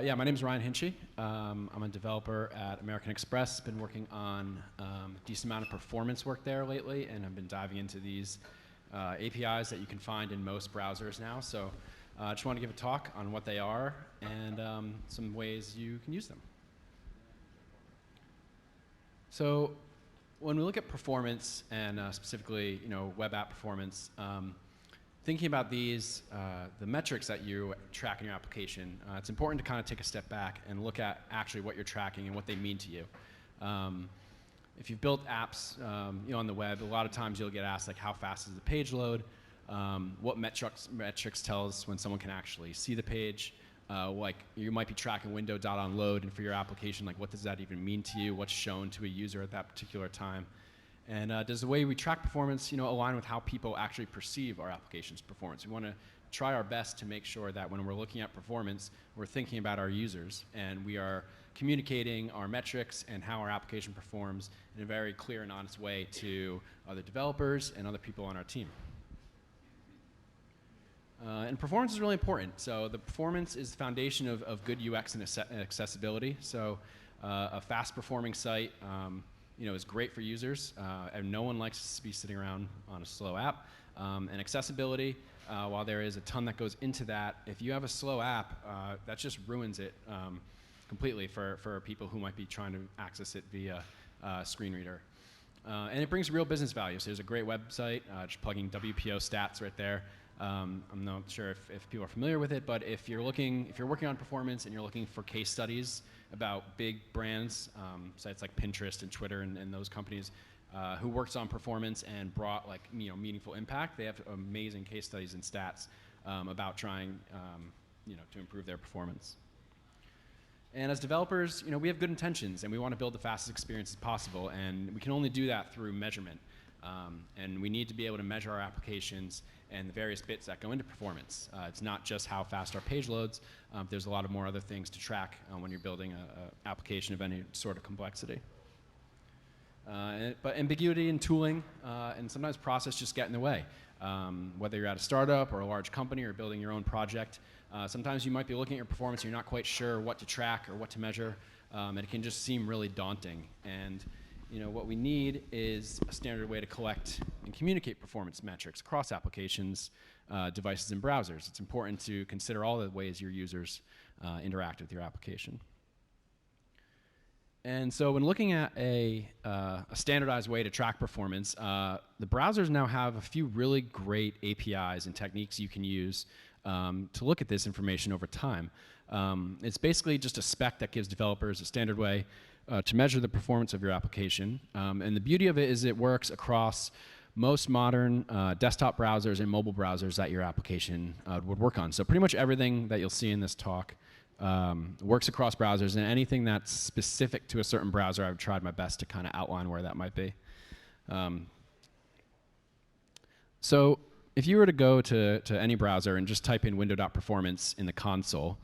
Yeah, my name is Ryan Hinchey. I'm a developer at American Express. Been working on a decent amount of performance work there lately, and I've been diving into these APIs that you can find in most browsers now. So I just want to give a talk on what they are and some ways you can use them. So when we look at performance and specifically, web app performance, thinking about these, the metrics that you track in your application, it's important to kind of take a step back and look at actually what you're tracking and what they mean to you. If you've built apps on the web, a lot of times you'll get asked like how fast is the page load, what metrics tell us when someone can actually see the page, like you might be tracking window.onload, and for your application, like what does that even mean to you, what's shown to a user at that particular time. And does the way we track performance, align with how people actually perceive our application's performance? We want to try our best to make sure that when we're looking at performance, we're thinking about our users, and we are communicating our metrics and how our application performs in a very clear and honest way to other developers and other people on our team. And performance is really important. So the performance is the foundation of good UX and accessibility. So a fast-performing site is great for users, and no one likes to be sitting around on a slow app. And accessibility, while there is a ton that goes into that, if you have a slow app, that just ruins it completely for people who might be trying to access it via screen reader. And it brings real business value. So there's a great website, just plugging WPO stats right there. I'm not sure if people are familiar with it, but if you're working on performance and you're looking for case studies about big brands, sites like Pinterest and Twitter and those companies who worked on performance and brought meaningful impact, they have amazing case studies and stats about trying to improve their performance. And as developers, we have good intentions and we want to build the fastest experiences possible, and we can only do that through measurement. And we need to be able to measure our applications and the various bits that go into performance. It's not just how fast our page loads. There's a lot of more other things to track when you're building an application of any sort of complexity. But ambiguity in tooling and sometimes process just get in the way. Whether you're at a startup or a large company or building your own project, sometimes you might be looking at your performance and you're not quite sure what to track or what to measure, and it can just seem really daunting. And what we need is a standard way to collect and communicate performance metrics across applications, devices, and browsers. It's important to consider all the ways your users interact with your application. And so when looking at a standardized way to track performance, the browsers now have a few really great APIs and techniques you can use to look at this information over time. It's basically just a spec that gives developers a standard way to measure the performance of your application. And the beauty of it is it works across most modern desktop browsers and mobile browsers that your application would work on. So pretty much everything that you'll see in this talk works across browsers, and anything that's specific to a certain browser, I've tried my best to kind of outline where that might be. So if you were to go to any browser and just type in window.performance in the console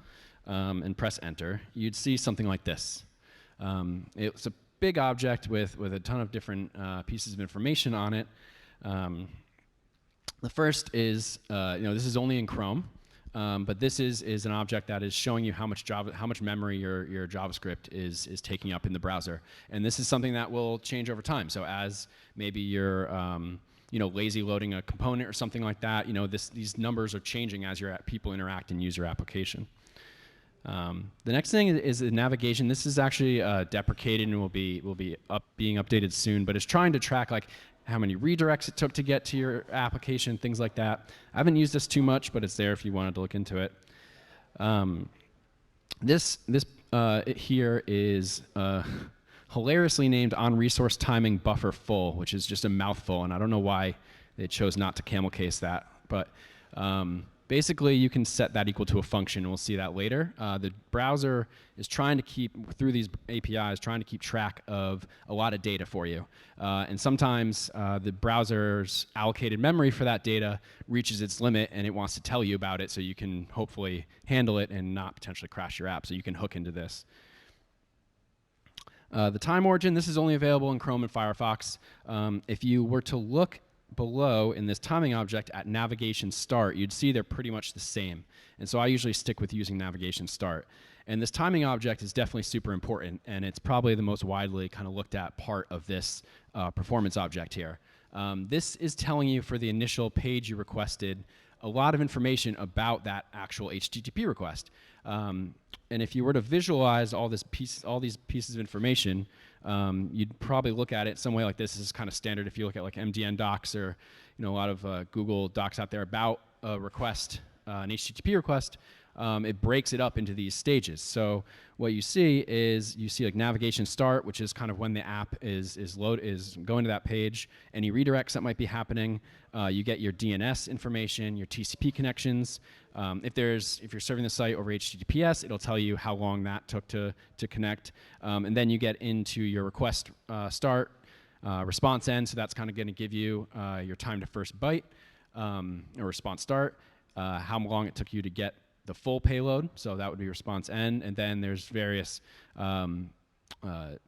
and press enter, you'd see something like this. It's a big object with a ton of different pieces of information on it. The first is, this is only in Chrome, but this is an object that is showing you how much memory your JavaScript is taking up in the browser, and this is something that will change over time. So as maybe you're lazy loading a component or something like that, these numbers are changing as people interact and use your application. The next thing is the navigation. This is actually deprecated and will be being updated soon, but it's trying to track how many redirects it took to get to your application, things like that. I haven't used this too much, but it's there if you wanted to look into it. This here is hilariously named on resource timing buffer full, which is just a mouthful, and I don't know why they chose not to camel case that, but basically, you can set that equal to a function, and we'll see that later. The browser is trying to through these APIs, trying to keep track of a lot of data for you. And sometimes the browser's allocated memory for that data reaches its limit, and it wants to tell you about it so you can hopefully handle it and not potentially crash your app, so you can hook into this. The time origin, this is only available in Chrome and Firefox. If you were to look below in this timing object at navigation start, you'd see they're pretty much the same. And so I usually stick with using navigation start. And this timing object is definitely super important, and it's probably the most widely kind of looked at part of this performance object here. This is telling you for the initial page you requested a lot of information about that actual HTTP request. And if you were to visualize all these pieces of information, you'd probably look at it some way like this. This is kind of standard if you look at like MDN docs or a lot of Google docs out there about a request, an HTTP request. It breaks it up into these stages. So what you see is like navigation start, which is kind of when the app is going to that page. Any redirects that might be happening. You get your DNS information, your TCP connections. If you're serving the site over HTTPS, it'll tell you how long that took to connect. And then you get into your request start, response end. So that's kind of going to give you your time to first byte, or response start, how long it took you to get the full payload, so that would be response end, and then there's various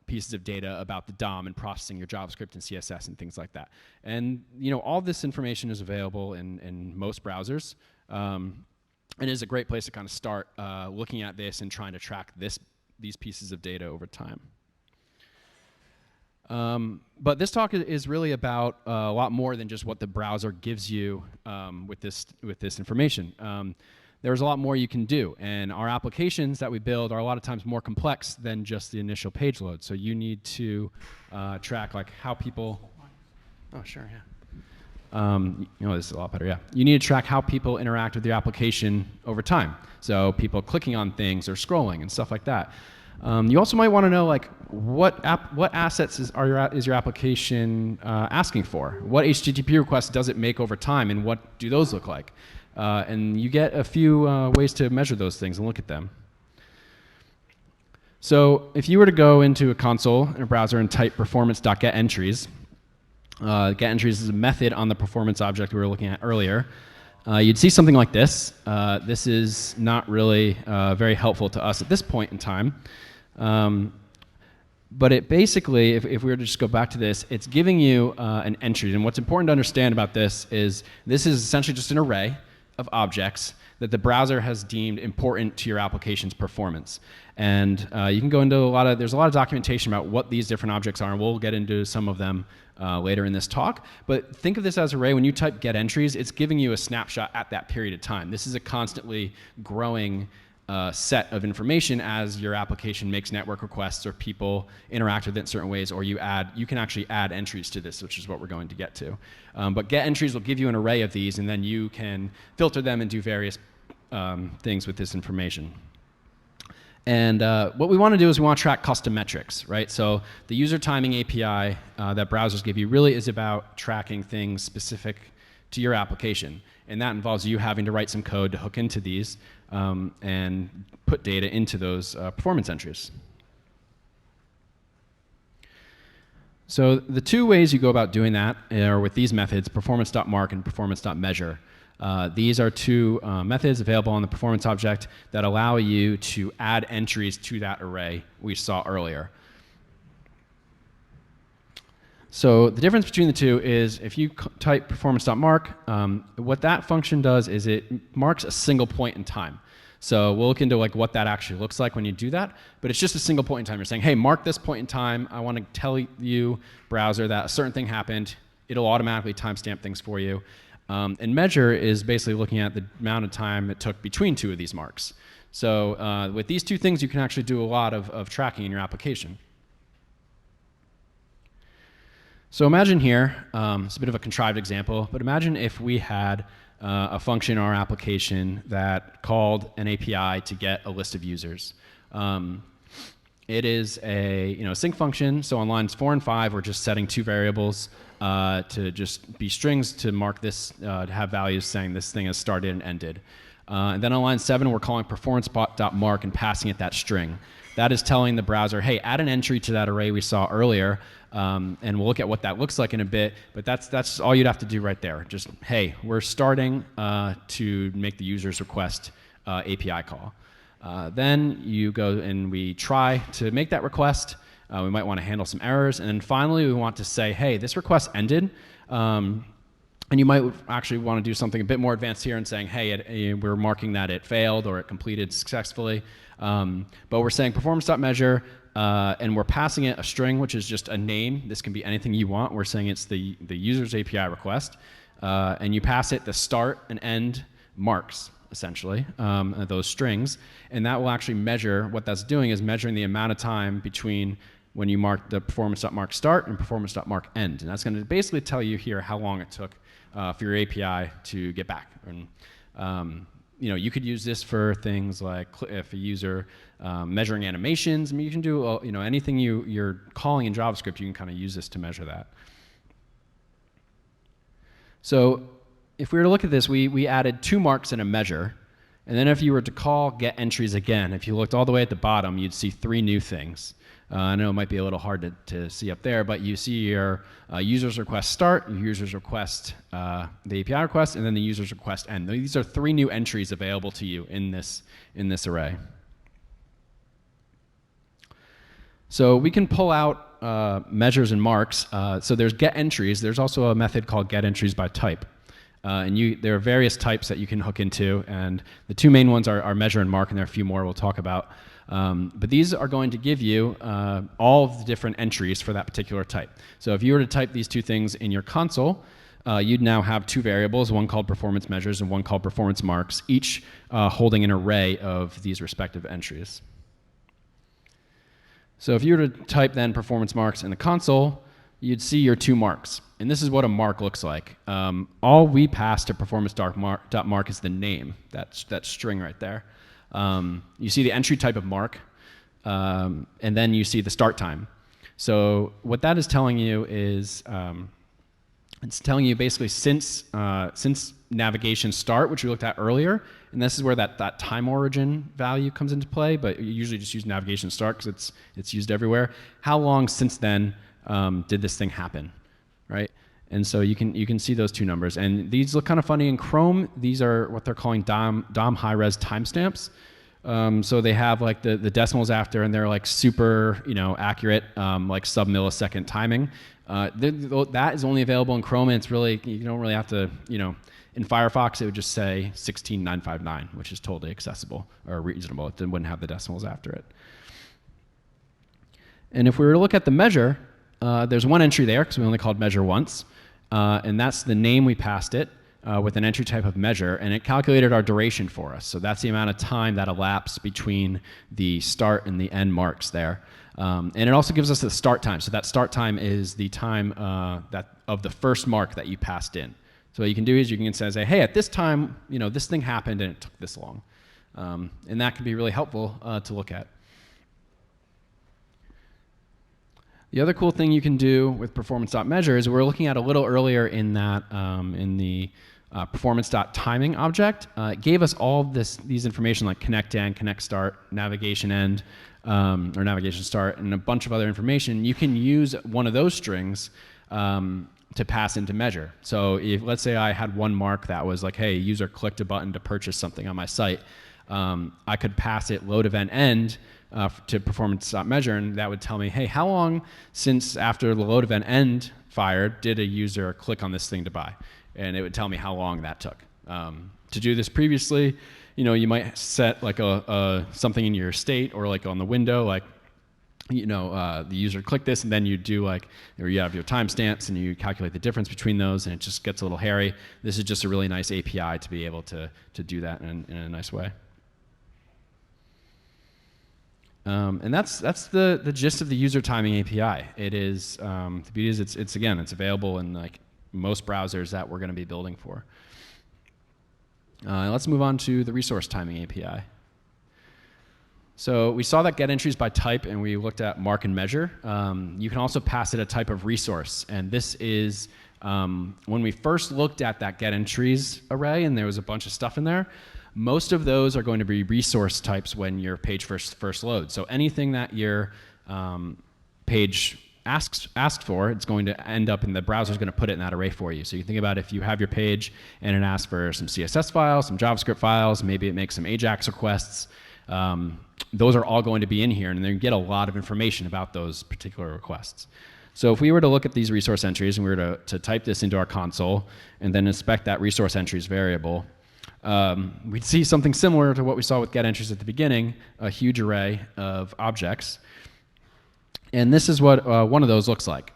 pieces of data about the DOM and processing your JavaScript and CSS and things like that. And all this information is available in most browsers. It is a great place to kind of start looking at this and trying to track these pieces of data over time. But this talk is really about a lot more than just what the browser gives you with this information. There's a lot more you can do, and our applications that we build are a lot of times more complex than just the initial page load. So you need to track like how people. Oh, sure, yeah. This is a lot better. Yeah, you need to track how people interact with your application over time. So people clicking on things or scrolling and stuff like that. You also might want to know like what assets is your application asking for? What HTTP requests does it make over time, and what do those look like? And you get a few ways to measure those things and look at them. So if you were to go into a console in a browser and type performance.getEntries, getEntries is a method on the performance object we were looking at earlier. You'd see something like this. This is not really very helpful to us at this point in time. But it basically, if we were to just go back to this, it's giving you an entry. And what's important to understand about this is essentially just an array of objects that the browser has deemed important to your application's performance. And you can go into there's a lot of documentation about what these different objects are, and we'll get into some of them later in this talk. But think of this as an array. When you type get entries, it's giving you a snapshot at that period of time. This is a constantly growing set of information as your application makes network requests or people interact with it in certain ways, or you can actually add entries to this, which is what we're going to get to. But get entries will give you an array of these, and then you can filter them and do various things with this information. And what we want to do is we want to track custom metrics, right? So the user timing API that browsers give you really is about tracking things specific to your application. And that involves you having to write some code to hook into these and put data into those performance entries. So the two ways you go about doing that are with these methods, performance.mark and performance.measure. These are two methods available on the performance object that allow you to add entries to that array we saw earlier. So the difference between the two is if you type performance.mark, what that function does is it marks a single point in time. So we'll look into like what that actually looks like when you do that, but it's just a single point in time. You're saying, hey, mark this point in time. I want to tell you, browser, that a certain thing happened. It'll automatically timestamp things for you. And measure is basically looking at the amount of time it took between two of these marks. So with these two things, you can actually do a lot of tracking in your application. So imagine here, it's a bit of a contrived example, but imagine if we had a function in our application that called an API to get a list of users. It is a sync function, so on lines 4 and 5, we're just setting two variables to just be strings to mark this, to have values saying this thing has started and ended. And then on line 7, we're calling performance.mark and passing it that string. That is telling the browser, hey, add an entry to that array we saw earlier, and we'll look at what that looks like in a bit, but that's all you'd have to do right there. Just, hey, we're starting to make the user's request API call. Then you go and we try to make that request. We might want to handle some errors, and then finally we want to say, hey, this request ended. And you might actually want to do something a bit more advanced here and saying, hey, we're marking that it failed or it completed successfully. But we're saying performance.measure, and we're passing it a string, which is just a name. This can be anything you want. We're saying it's the user's API request. And you pass it the start and end marks, essentially, those strings. And that will actually measure, what that's doing is measuring the amount of time between when you mark the performance.mark start and performance.mark end. And that's going to basically tell you here how long it took for your API to get back. And, you could use this for things like if a user measuring animations. I mean, you can do anything you're calling in JavaScript. You can kind of use this to measure that. So if we were to look at this, we added 2 marks and a measure. And then if you were to call get entries again, if you looked all the way at the bottom, you'd see 3 new things. I know it might be a little hard to see up there, but you see your user's request start, your user's request, the API request, and then the user's request end. These are 3 new entries available to you in this array. So we can pull out measures and marks. So there's get entries. There's also a method called get entries by type. And there are various types that you can hook into, and the 2 main ones are measure and mark, and there are a few more we'll talk about. But these are going to give you all of the different entries for that particular type. So if you were to type these 2 things in your console, you'd now have 2 variables, one called performance measures and one called performance marks, each holding an array of these respective entries. So if you were to type then performance marks in the console, you'd see your 2 marks. And this is what a mark looks like. All we pass to performance.mark is the name, that string right there. You see the entry type of mark, and then you see the start time. So what that is telling you is, it's telling you basically since navigation start, which we looked at earlier, and this is where that time origin value comes into play, but you usually just use navigation start because it's used everywhere. How long since then did this thing happen, right? And so you can see those 2 numbers. And these look kind of funny in Chrome. These are what they're calling DOM high-res timestamps. So they have like the decimals after, and they're like super accurate, like sub-millisecond timing. That is only available in Chrome, and it's really, you don't really have to, in Firefox it would just say 16959, which is totally accessible or reasonable. It wouldn't have the decimals after it. And if we were to look at the measure, there's 1 entry there because we only called measure once. And that's the name we passed it with an entry type of measure, and it calculated our duration for us. So that's the amount of time that elapsed between the start and the end marks there. And it also gives us the start time. So that start time is the time of the first mark that you passed in. So what you can do is you can say, hey, at this time, this thing happened and it took this long. And that can be really helpful to look at. The other cool thing you can do with performance.measure is we're looking at a little earlier in that in the performance.timing object. It gave us all these information like connect end, connect start, navigation end, or navigation start, and a bunch of other information. You can use one of those strings to pass into measure. So if, let's say I had 1 mark that was like, hey, user clicked a button to purchase something on my site, I could pass it load event end to performance.measure, and that would tell me, hey, how long since after the load event end fired did a user click on this thing to buy? And it would tell me how long that took. To do this previously, you might set like something in your state or like on the window, like the user clicked this, and then you do like, or you have your timestamps and you calculate the difference between those, and it just gets a little hairy. This is just a really nice API to be able to do that in a nice way. And that's the gist of the user timing API. It is the beauty is it's available in like most browsers that we're going to be building for. Let's move on to the resource timing API. So we saw that get entries by type, and we looked at mark and measure. You can also pass it a type of resource, and this is when we first looked at that get entries array, and there was a bunch of stuff in there. Most of those are going to be resource types when your page first loads. So anything that your page asked for, it's going to end up in the browser is going to put it in that array for you. So you think about if you have your page and it asks for some CSS files, some JavaScript files, maybe it makes some AJAX requests. Those are all going to be in here, and then you get a lot of information about those particular requests. So if we were to look at these resource entries and we were to type this into our console and then inspect that resource entries variable, we'd see something similar to what we saw with get entries at the beginning, a huge array of objects. And this is what one of those looks like.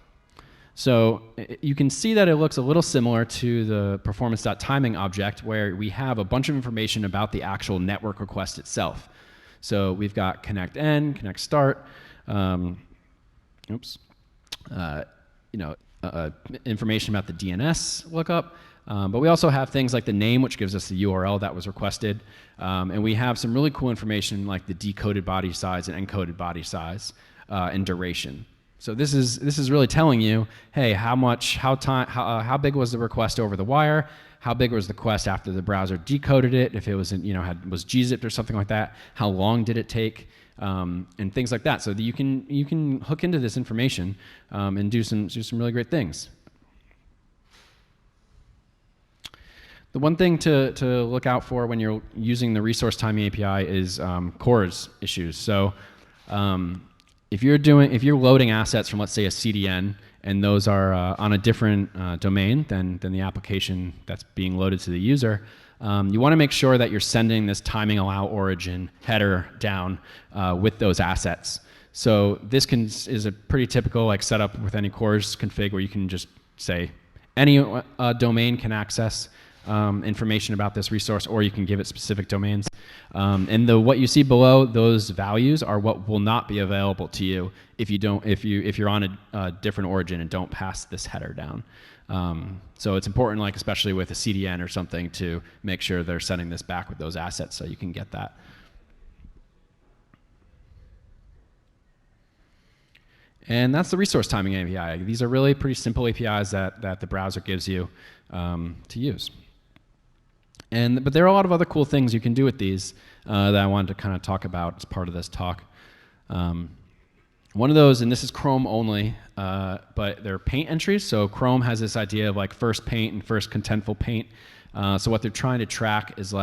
So you can see that it looks a little similar to the performance.timing object, where we have a bunch of information about the actual network request itself. So we've got connect end, connect start, information about the DNS lookup. But we also have things like the name, which gives us the URL that was requested. And we have some really cool information like the decoded body size and encoded body size and duration. So this is really telling you, hey, how big was the request over the wire? How big was the request after the browser decoded it? If it was was gzipped or something like that, how long did it take? And things like that. So that you can hook into this information and do some really great things. The one thing to look out for when you're using the resource timing API is CORS issues. So if you're loading assets from, let's say, a CDN, and those are on a different domain than the application that's being loaded to the user, you want to make sure that you're sending this timing allow origin header down with those assets. So this is a pretty typical setup with any CORS config, where you can just say any domain can access information about this resource, or you can give it specific domains. And what you see below, those values are what will not be available to you if you're on a different origin and don't pass this header down. So it's important, especially with a CDN or something, to make sure they're sending this back with those assets so you can get that. And that's the resource timing API. These are really pretty simple APIs that the browser gives you to use. But there are a lot of other cool things you can do with these that I wanted to kind of talk about as part of this talk. One of those, and this is Chrome only, but they're paint entries. So Chrome has this idea of first paint and first contentful paint. So what they're trying to track is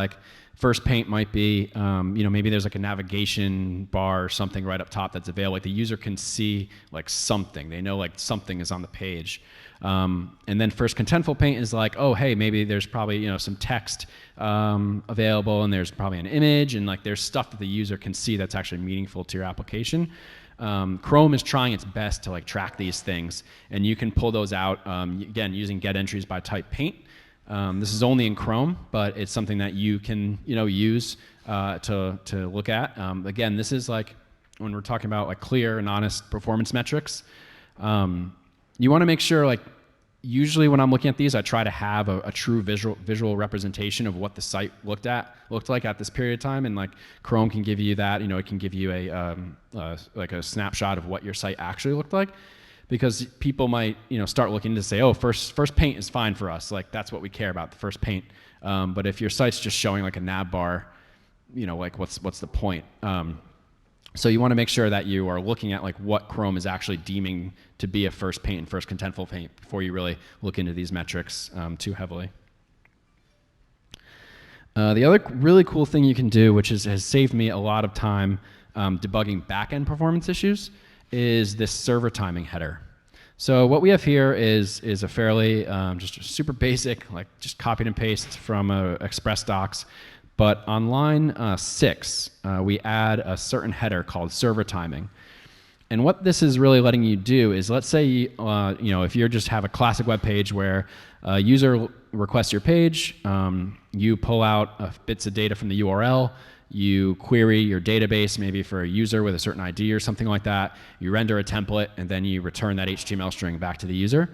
first paint might be, maybe there's a navigation bar or something right up top that's available. The user can see something. They know something is on the page. And then first contentful paint is oh, hey, maybe there's probably some text available, and there's probably an image, and there's stuff that the user can see that's actually meaningful to your application. Chrome is trying its best to track these things, and you can pull those out again using get entries by type paint. This is only in Chrome, but it's something that you can use to look at. Again, this is when we're talking about clear and honest performance metrics. You want to make sure usually when I'm looking at these, I try to have a true visual representation of what the site looked like at this period of time, and Chrome can give you that. It can give you a snapshot of what your site actually looked like, because people might start looking to say, oh, first paint is fine for us, that's what we care about, the first paint. But if your site's just showing a nav bar, what's the point? So you want to make sure that you are looking at what Chrome is actually deeming to be a first paint and first contentful paint before you really look into these metrics too heavily. The other really cool thing you can do, which has saved me a lot of time debugging back-end performance issues, is this server timing header. So what we have here is a fairly just a super basic, just copied and paste from Express Docs. But on line 6, we add a certain header called server timing. And what this is really letting you do is, let's say, if you just have a classic web page where a user requests your page, you pull out bits of data from the URL, you query your database maybe for a user with a certain ID or something like that, you render a template, and then you return that HTML string back to the user.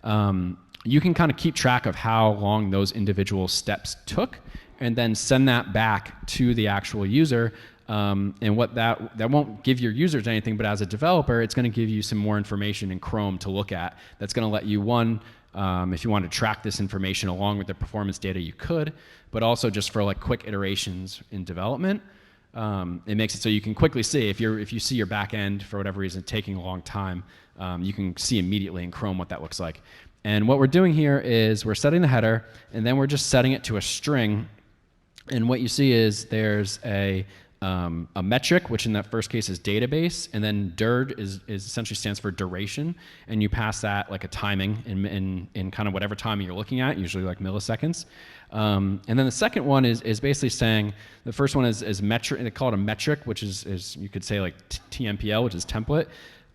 You can kind of keep track of how long those individual steps took, and then send that back to the actual user. And what that won't give your users anything, but as a developer, it's going to give you some more information in Chrome to look at. That's going to let you, if you want to track this information along with the performance data, you could, but also just for quick iterations in development, it makes it so you can quickly see if you see your back end for whatever reason taking a long time, you can see immediately in Chrome what that looks like. And what we're doing here is we're setting the header, and then we're just setting it to a string. And what you see is there's a a metric, which in that first case is database, and then DIRD is essentially stands for duration, and you pass that like a timing in kind of whatever time you're looking at, usually like milliseconds. And then the second one is basically saying, the first one is metric, and they call it a metric, which is you could say like TMPL, which is template.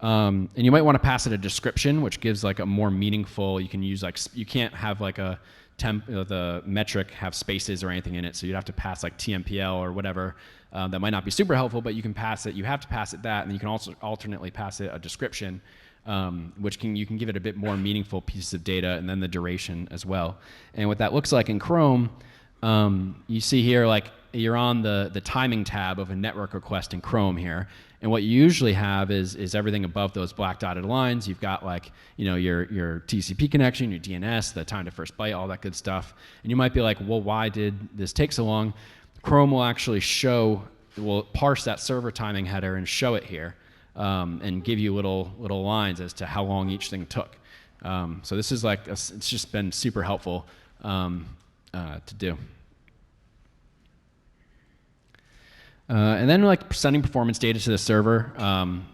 And you might want to pass it a description, which gives like a more meaningful, you can use like, you can't have like a the metric have spaces or anything in it, so you'd have to pass like TMPL or whatever. That might not be super helpful, but you can pass it, you have to pass it that, and you can also alternately pass it a description, which you can give it a bit more meaningful piece of data, and then the duration as well. And what that looks like in Chrome, you see here like you're on the timing tab of a network request in Chrome here. And what you usually have is everything above those black dotted lines. You've got like, your TCP connection, your DNS, the time to first byte, all that good stuff. And you might be like, well, why did this take so long? Chrome will actually will parse that server timing header and show it here, and give you little lines as to how long each thing took. So this is like, it's just been super helpful to do. And then like sending performance data to the server.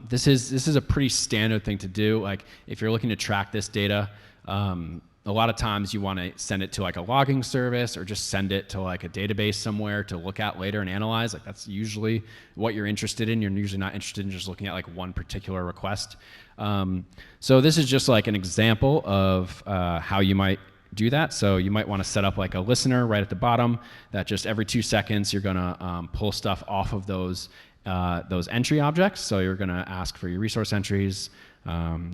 This is a pretty standard thing to do. Like if you're looking to track this data, a lot of times you want to send it to like a logging service or just send it to like a database somewhere to look at later and analyze. Like that's usually what you're interested in. You're usually not interested in just looking at like one particular request. So this is just like an example of how you might do that. So you might want to set up like a listener right at the bottom that just every 2 seconds you're going to pull stuff off of those entry objects. So you're going to ask for your resource entries,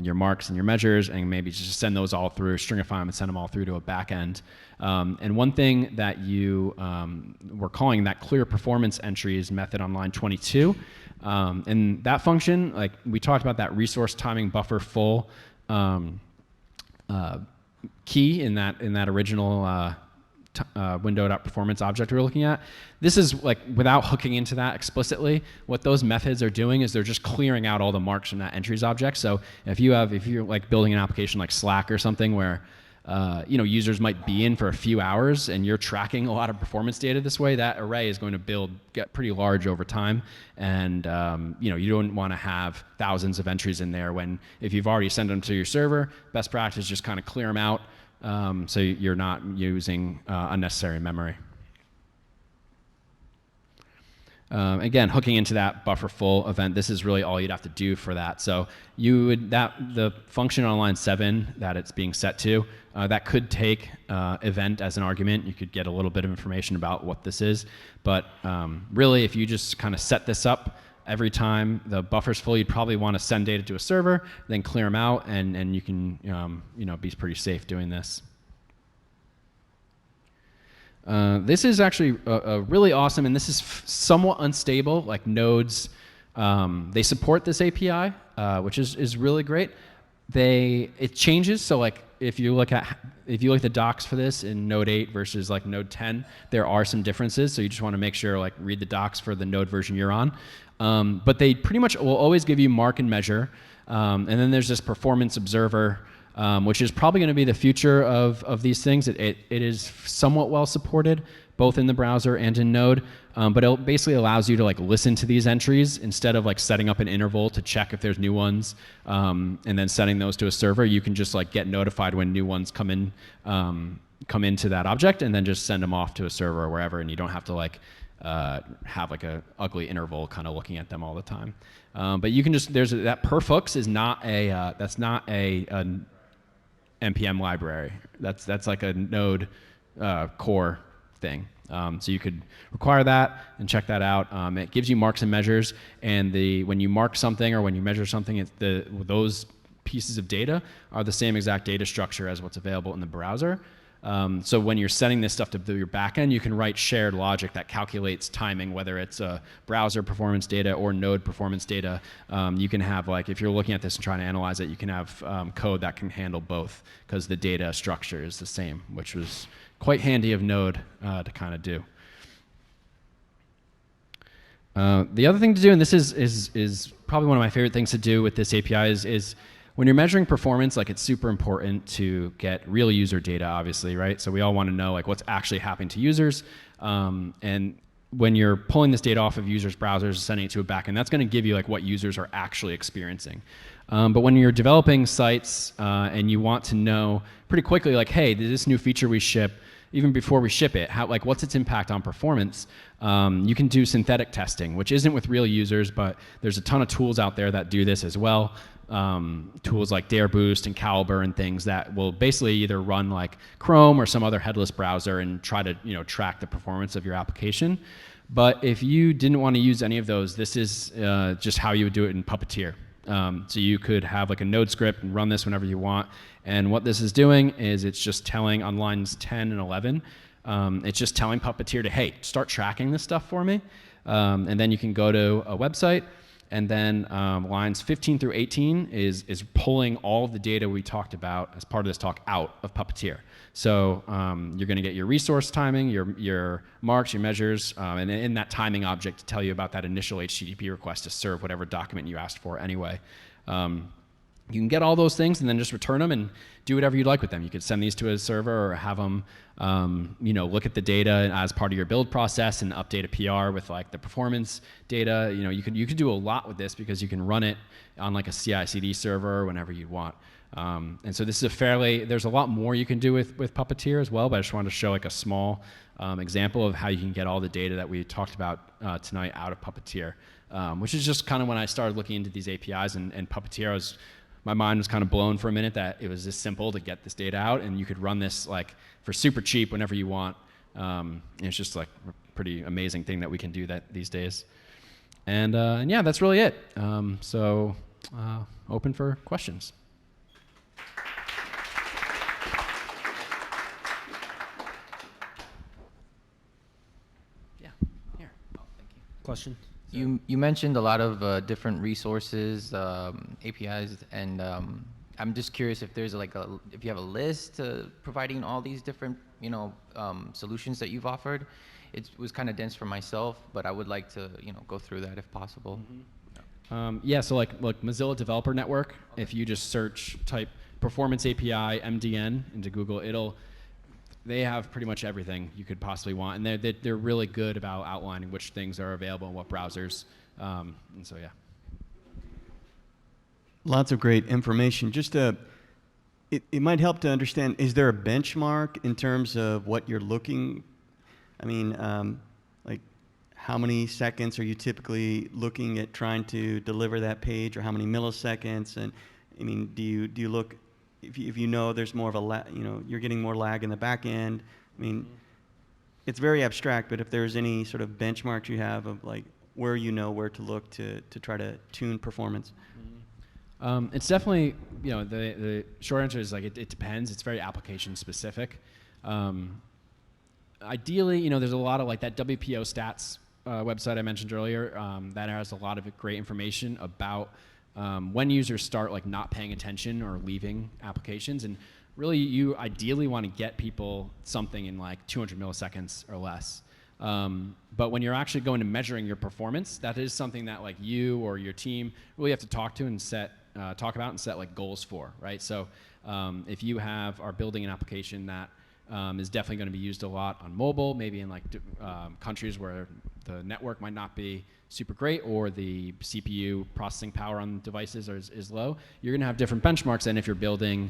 your marks and your measures, and maybe just send those all through, stringify them and send them all through to a backend. And one thing that we're calling that clear performance entries method on line 22. And that function, like we talked about that resource timing buffer full key in that original window.performance object we were looking at. This is like without hooking into that explicitly, what those methods are doing is they're just clearing out all the marks from that entries object. So if you're like building an application like Slack or something where users might be in for a few hours and you're tracking a lot of performance data this way, that array is going to get pretty large over time. And you don't want to have thousands of entries in there when if you've already sent them to your server, best practice is just kind of clear them out so you're not using unnecessary memory. Again, hooking into that buffer full event, this is really all you'd have to do for that. So the function on line 7 that it's being set to, that could take event as an argument. You could get a little bit of information about what this is. But really, if you just kind of set this up every time the buffer's full, you'd probably want to send data to a server, then clear them out, and you can be pretty safe doing this. This is actually a really awesome, and this is somewhat unstable, like nodes. They support this API, which is really great. It changes, so like if you look at the docs for this in Node 8 versus like Node 10, there are some differences, so you just want to make sure like read the docs for the node version you're on. But they pretty much will always give you mark and measure, and then there's this performance observer, which is probably going to be the future of these things. It is somewhat well supported, both in the browser and in Node, but it basically allows you to like listen to these entries instead of like setting up an interval to check if there's new ones, and then sending those to a server. You can just like get notified when new ones come into that object, and then just send them off to a server or wherever, and you don't have to like have like a ugly interval kind of looking at them all the time. But you can just that perfhooks is not that's not a NPM library. That's like a Node core thing. So you could require that and check that out. It gives you marks and measures, and when you mark something or when you measure something, those pieces of data are the same exact data structure as what's available in the browser. So when you're setting this stuff to your backend, you can write shared logic that calculates timing, whether it's browser performance data or Node performance data. You can have, like, if you're looking at this and trying to analyze it, you can have code that can handle both because the data structure is the same, which was quite handy of Node to kind of do. The other thing to do, and this is probably one of my favorite things to do with this API, is when you're measuring performance, like, it's super important to get real user data, obviously, right? So we all want to know like what's actually happening to users. And when you're pulling this data off of users' browsers and sending it to a backend, that's going to give you like what users are actually experiencing. But when you're developing sites and you want to know pretty quickly, like, hey, this new feature we ship, even before we ship it, what's its impact on performance? You can do synthetic testing, which isn't with real users, but there's a ton of tools out there that do this as well. Tools like Dare Boost and Caliber and things that will basically either run like Chrome or some other headless browser and try to track the performance of your application. But if you didn't want to use any of those, this is just how you would do it in Puppeteer. So you could have like a node script and run this whenever you want. And what this is doing is it's just telling on lines 10 and 11, it's just telling Puppeteer to, hey, start tracking this stuff for me. And then you can go to a website, and then lines 15 through 18 is pulling all of the data we talked about as part of this talk out of Puppeteer. So you're going to get your resource timing, your marks, your measures, and in that timing object to tell you about that initial HTTP request to serve whatever document you asked for anyway. You can get all those things and then just return them and do whatever you'd like with them. You could send these to a server or have them, look at the data as part of your build process and update a PR with like the performance data. You could do a lot with this because you can run it on like a CI/CD server whenever you want. And so this is there's a lot more you can do with Puppeteer as well, but I just wanted to show like a small example of how you can get all the data that we talked about tonight out of Puppeteer, which is just kind of when I started looking into these APIs and Puppeteer, my mind was kind of blown for a minute that it was this simple to get this data out, and you could run this like for super cheap whenever you want. And it's just like a pretty amazing thing that we can do that these days. And yeah, that's really it. So open for questions. Yeah, here. Oh, thank you. Question? You mentioned a lot of different resources, APIs, and I'm just curious if there's if you have a list providing all these different solutions that you've offered. It was kind of dense for myself, but I would like to go through that if possible. Mm-hmm. Yeah, so like Mozilla Developer Network, okay. If you just type Performance API MDN into Google, they have pretty much everything you could possibly want, and they're really good about outlining which things are available in what browsers, and so yeah. Lots of great information. Just it might help to understand, is there a benchmark in terms of what you're looking? I mean, like how many seconds are you typically looking at trying to deliver that page, or how many milliseconds? And I mean, do you look, if you know there's more of a you're getting more lag in the back end? I mean, it's very abstract, but if there's any sort of benchmarks you have of like where where to look to try to tune performance. It's definitely, the short answer is like it depends. It's very application specific. Ideally, there's a lot of like that WPO stats website I mentioned earlier that has a lot of great information about when users start like not paying attention or leaving applications. And really, you ideally want to get people something in like 200 milliseconds or less. But when you're actually going to measuring your performance, that is something that like you or your team really have to talk about and set like goals for, right? So if you are building an application that is definitely going to be used a lot on mobile, maybe in like countries where the network might not be super great or the CPU processing power on devices is low, you're going to have different benchmarks than if you're building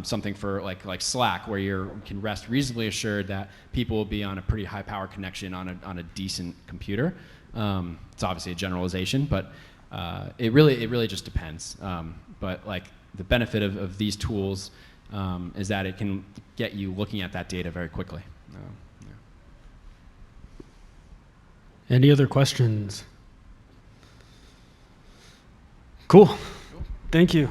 something for like Slack, where you can rest reasonably assured that people will be on a pretty high power connection on a decent computer. It's obviously a generalization, but it really just depends. But like the benefit of these tools is that it can get you looking at that data very quickly. Yeah. Any other questions? Cool. Thank you.